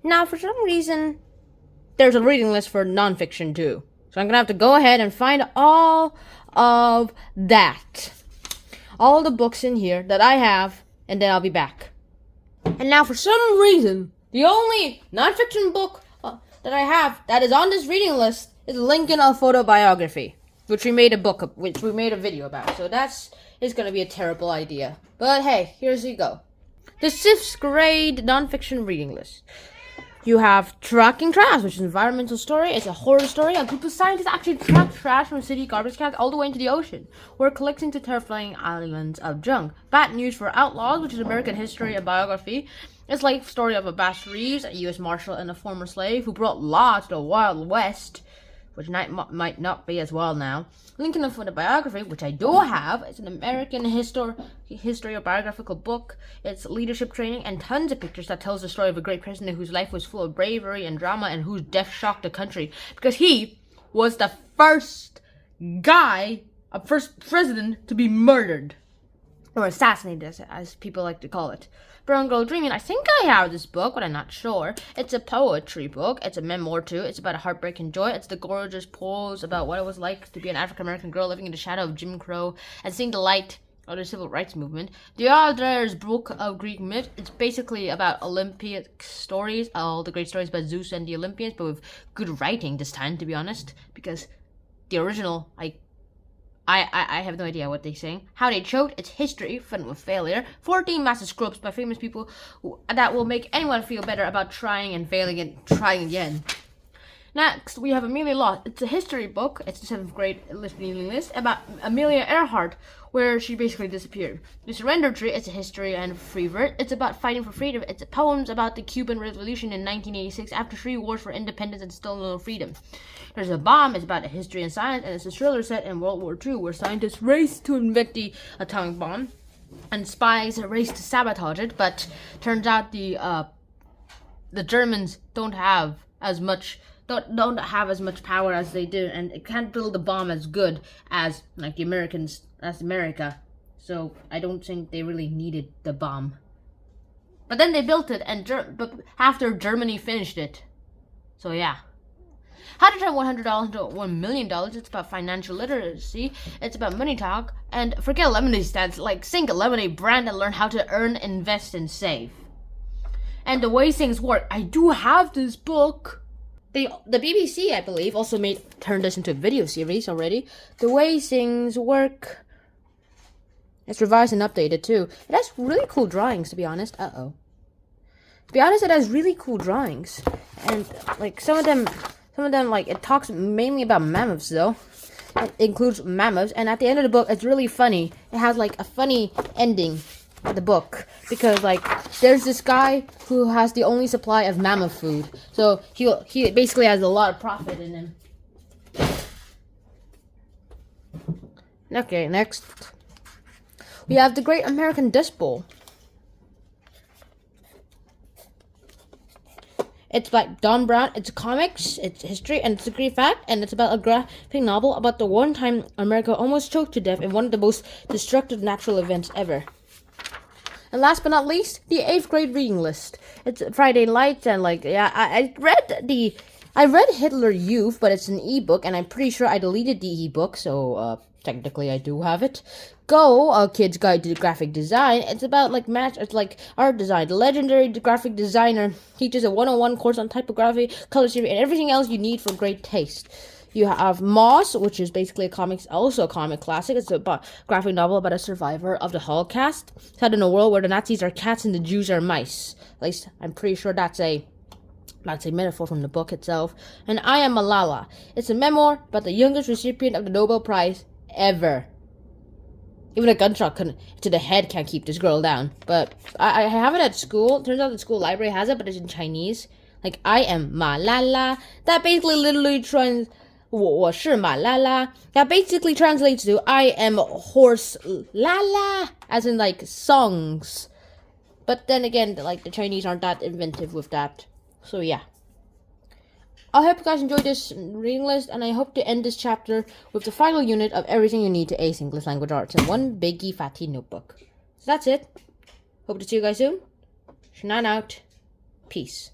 Now, for some reason, there's a reading list for nonfiction too. So I'm gonna have to go ahead and find all of that. All the books in here that I have, and then I'll be back. And now, for some reason, the only nonfiction book that I have that is on this reading list is Lincoln: A Photobiography, which we made a video about. So is gonna be a terrible idea. But hey, here's you go. The 6th grade nonfiction reading list. You have Tracking Trash, which is an environmental story. It's a horror story. A group of scientists actually track trash from city garbage cans all the way into the ocean. We're collecting to terrifying islands of junk. Bad News for Outlaws, which is American history and biography. It's like the story of a Bass Reeves, a U.S. Marshal and a former slave who brought law to the Wild West, which might not be as well now. Lincoln: A Photobiography, which I do have. It's an American history or biographical book. It's leadership training and tons of pictures that tells the story of a great president whose life was full of bravery and drama and whose death shocked the country because he was the first president to be murdered. Or assassinated, as people like to call it. Brown Girl Dreaming. I think I have this book, but I'm not sure. It's a poetry book. It's a memoir, too. It's about a heartbreak and joy. It's the gorgeous prose about what it was like to be an African-American girl living in the shadow of Jim Crow and seeing the light of the civil rights movement. Deirdre's Book of Greek Myth. It's basically about Olympic stories, all the great stories about Zeus and the Olympians, but with good writing this time, to be honest, because the original, I have no idea what they're saying. How They Choked. It's history, fun with failure. 14 massive scripts by famous people that will make anyone feel better about trying and failing and trying again. Next, we have Amelia Lost. It's a history book. It's the 7th grade reading list about Amelia Earhart, where she basically disappeared. The Surrender Tree. It's a history and free verse. It's about fighting for freedom. It's poems about the Cuban Revolution in 1986 after 3 wars for independence and still no freedom. There's a Bomb. It's about history and science, and it's a thriller set in World War II where scientists race to invent the atomic bomb and spies race to sabotage it, but turns out the Germans don't have as much power as they do, and it can't build a bomb as good as like the Americans, as America. So I don't think they really needed the bomb. But then they built it, but after Germany finished it. So yeah. How to Turn $100 into $1 million. It's about financial literacy. It's about money talk. And forget lemonade stands. Like, sink a lemonade brand and learn how to earn, invest, and save. And The Way Things Work. I do have this book. The BBC, I believe, also turned this into a video series already. The Way Things Work. It's revised and updated, too. It has really cool drawings, to be honest. To be honest, it has really cool drawings. And, like, some of them, like, it talks mainly about mammoths, though. It includes mammoths, and at the end of the book, it's really funny. It has, like, a funny ending, the book, because, like, there's this guy who has the only supply of mammoth food. So, he basically has a lot of profit in him. Okay, next. We have The Great American Dust Bowl. It's by Don Brown. It's comics, it's history, and it's a great fact. And it's about a graphic novel about the one time America almost choked to death in one of the most destructive natural events ever. And last but not least, the 8th grade reading list. It's Friday Lights, and like, yeah, I read Hitler Youth, but it's an ebook, and I'm pretty sure I deleted the ebook, so technically I do have it. Go, A Kid's Guide to Graphic Design. It's about it's like art design. The legendary graphic designer teaches a 101 course on typography, color theory, and everything else you need for great taste. You have Moss, which is basically also a comic classic. It's a graphic novel about a survivor of the Holocaust. Set in a world where the Nazis are cats and the Jews are mice. At least I'm pretty sure that's a metaphor from the book itself. And I Am Malala. It's a memoir about the youngest recipient of the Nobel Prize ever. Even a gunshot to the head can't keep this girl down. But I have it at school. Turns out the school library has it, but it's in Chinese. Like, I am Malala. That basically literally 我是马拉拉. That basically translates to I am horse Lala, as in like songs. But then again, like the Chinese aren't that inventive with that. So yeah. I hope you guys enjoyed this reading list, and I hope to end this chapter with the final unit of everything you need to ace English language arts in one biggie fatty notebook. So that's it. Hope to see you guys soon. Shannon out. Peace.